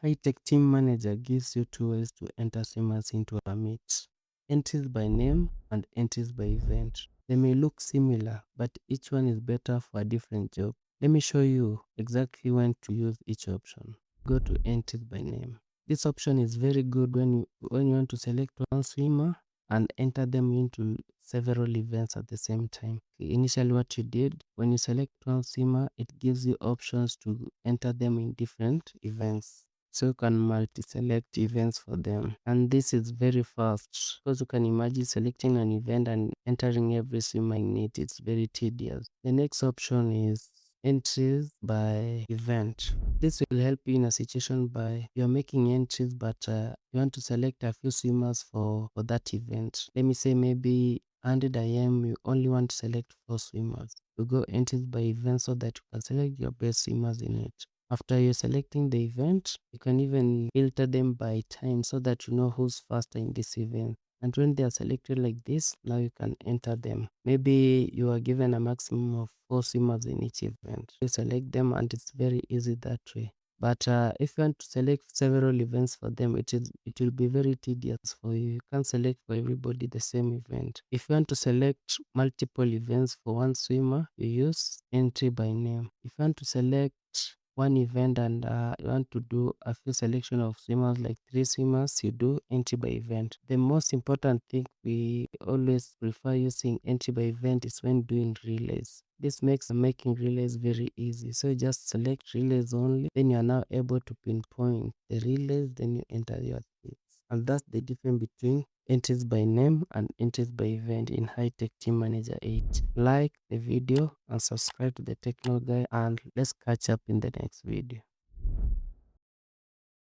HY-TEK Team Manager gives you two ways to enter swimmers into a meet. Entries by name and entries by event. They may look similar, but each one is better for a different job. Let me show you exactly when to use each option. Go to entries by name. This option is very good when you want to select one swimmer and enter them into several events at the same time. Initially, what you did when you select one swimmer, it gives you options to enter them in different events. So you can multi-select events for them, and this is very fast because you can imagine selecting an event and entering every swimmer in it. It's very tedious. The next option is entries by event. This will help you in a situation by you're making entries, but you want to select a few swimmers for that event. Let me say maybe 100 IM, you only want to select 4 swimmers. You go entries by event so that you can select your best swimmers in it. After you're selecting the event, you can even filter them by time so that you know who's faster in this event. And when they are selected like this, now you can enter them. Maybe you are given a maximum of 4 swimmers in each event. You select them and it's very easy that way. But if you want to select several events for them, it will be very tedious for you. You can't select for everybody the same event. If you want to select multiple events for one swimmer, you use entry by name. If you want to select one event and you want to do a few selection of swimmers, like 3 swimmers, you do entry by event. The most important thing we always prefer using entry by event is when doing relays. This makes making relays very easy. So you just select relays only, then you are now able to pinpoint the relays, then you enter your tips. And that's the difference between entries by name and entries by event in HY-TEK Team Manager 8. Like the video and subscribe to the Techno Guy, and let's catch up in the next video.